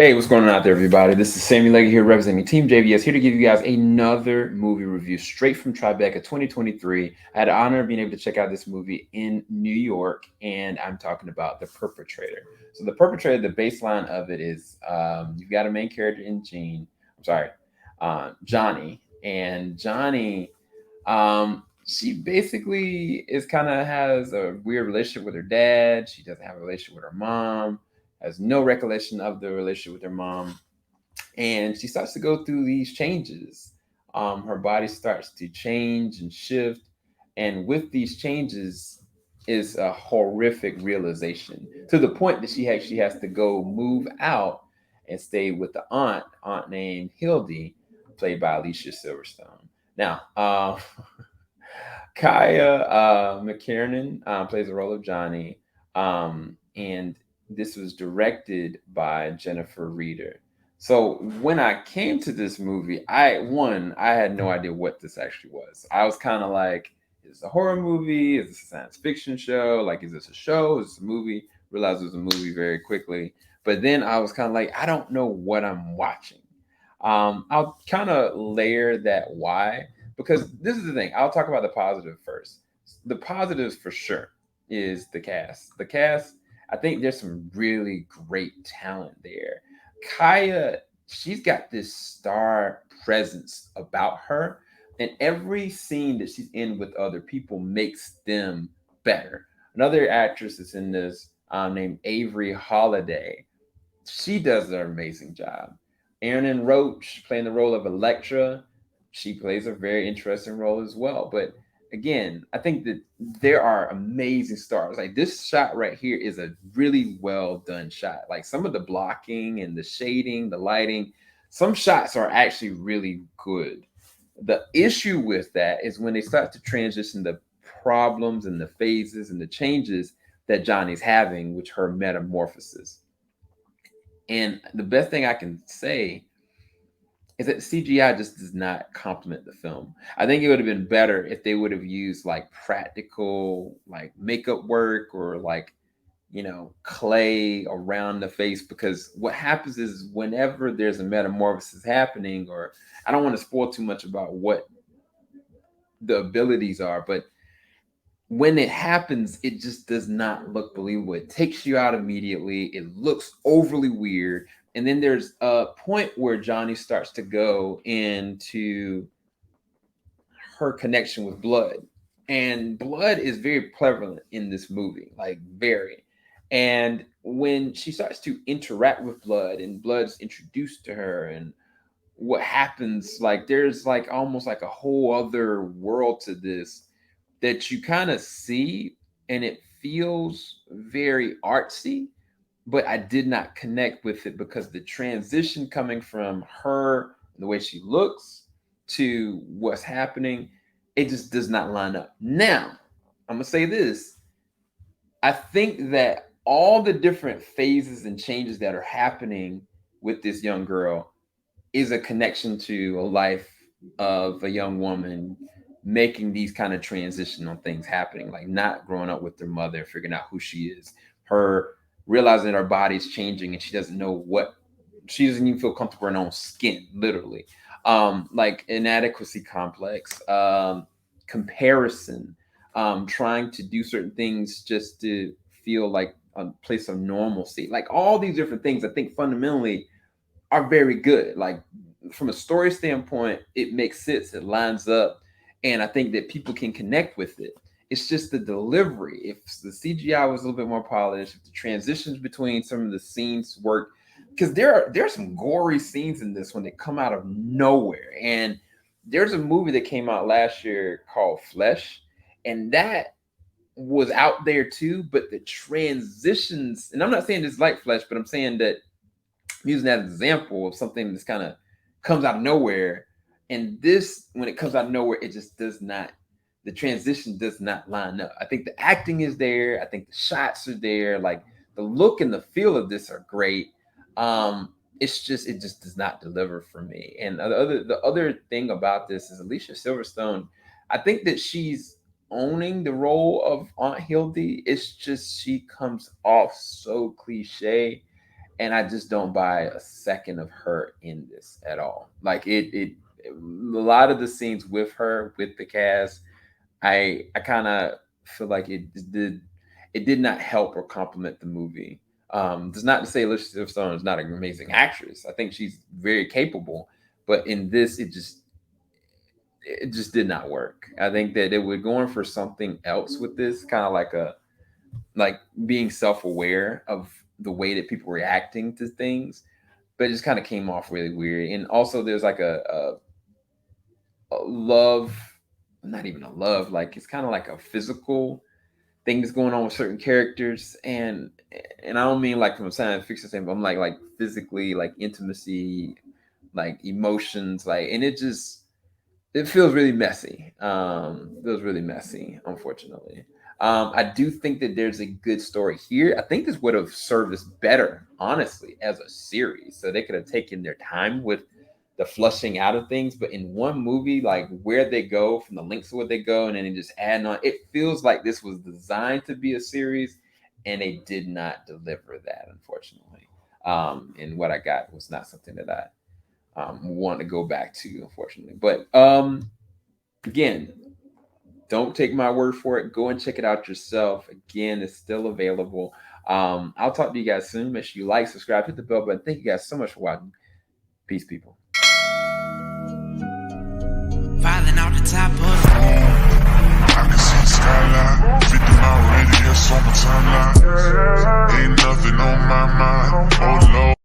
Hey, what's going on out there, everybody? This is Sammy Leggy here representing Team JVS, here to give you guys another movie review straight from Tribeca 2023. I had the honor of being able to check out this movie in New York, and I'm talking about The Perpetrator. So, The Perpetrator, the baseline of it is you've got a main character in Jonny, and Jonny, she basically is kind of has a weird relationship with her dad. She doesn't have a relationship with her mom, has no recollection of the relationship with her mom, and she starts to go through these changes. Her body starts to change and shift, and with these changes is a horrific realization to the point that she actually has to go move out and stay with the aunt named Hildy, played by Alicia Silverstone. Now, Kiah McKirnan plays the role of Jonny, and this was directed by Jennifer Reeder. So when I came to this movie, I had no idea what this actually was. I was kind of like, is this a horror movie? Is this a science fiction show? Like, is this a show? Is this a movie? Realized it was a movie very quickly. But then I was kind of like, I don't know what I'm watching. I'll kind of layer that why, because this is the thing. I'll talk about the positive first. The positives for sure is the cast. The cast, I think there's some really great talent there. Kiah, she's got this star presence about her, and every scene that she's in with other people makes them better. Another actress that's in this named Avery Holiday. She does an amazing job. Aaron Roach playing the role of Electra. She plays a very interesting role as well. But again, I think that there are amazing stars. Like this shot right here is a really well done shot. Like some of the blocking and the shading, the lighting, some shots are actually really good. The issue with that is when they start to transition the problems and the phases and the changes that Johnny's having, which her metamorphosis. And the best thing I can say is that CGI just does not complement the film. I think it would have been better if they would have used like practical like makeup work or like clay around the face, because what happens is whenever there's a metamorphosis happening, or I don't want to spoil too much about what the abilities are, but when it happens, it just does not look believable. It takes you out immediately. It looks overly weird. And then there's a point where Jonny starts to go into her connection with blood. And blood is very prevalent in this movie, like very. And when she starts to interact with blood and blood's introduced to her, and what happens, like there's like almost like a whole other world to this that you kind of see, and it feels very artsy, but I did not connect with it because the transition coming from her, the way she looks, to what's happening, it just does not line up. Now, I'm gonna say this. I think that all the different phases and changes that are happening with this young girl is a connection to a life of a young woman making these kind of transitional things happening, like not growing up with their mother, figuring out who she is, her realizing her body's changing and she doesn't know what, she doesn't even feel comfortable in her own skin, literally. Like inadequacy complex, comparison, trying to do certain things just to feel like a place of normalcy, like all these different things I think fundamentally are very good. Like from a story standpoint, it makes sense, it lines up, and I think that people can connect with it. It's just the delivery. If the CGI was a little bit more polished, if the transitions between some of the scenes work, because there's some gory scenes in this one that come out of nowhere. And there's a movie that came out last year called Flesh, and that was out there too. But the transitions, and I'm not saying it's like Flesh, but I'm saying that using that as an example of something that's kind of comes out of nowhere. And this, when it comes out of nowhere, it just does not, the transition does not line up. I think the acting is there. I think the shots are there. Like the look and the feel of this are great. It just does not deliver for me. And the other thing about this is Alicia Silverstone. I think that she's owning the role of Aunt Hildy. It's just she comes off so cliche, and I just don't buy a second of her in this at all. Like a lot of the scenes with her with the cast, I kind of feel like it did not help or complement the movie. Does not to say Alicia Silverstone is not an amazing actress. I think she's very capable, but in this, it just did not work. I think that they were going for something else with this, kind of like being self aware of the way that people were reacting to things, but it just kind of came off really weird. And also, there's like a love, not even a love, like it's kind of like a physical thing that's going on with certain characters, and I don't mean like from science fiction standpoint, I'm like physically, like intimacy, like emotions, like, and it feels really messy. Feels really messy, unfortunately. I do think that there's a good story here. I think this would have served us better, honestly, as a series. So they could have taken their time with the flushing out of things. But in one movie, like where they go from the links of where they go, and then just adding on, it feels like this was designed to be a series, and they did not deliver that, unfortunately. And what I got was not something that I want to go back to, unfortunately. But again, don't take my word for it. Go and check it out yourself. Again, it's still available. I'll talk to you guys soon. Make sure you like, subscribe, hit the bell button. Thank you guys so much for watching. Peace, people. Falling out the top of I can see the skyline, 50 mile radius on my timeline. Ain't nothing on my mind. Oh Lord.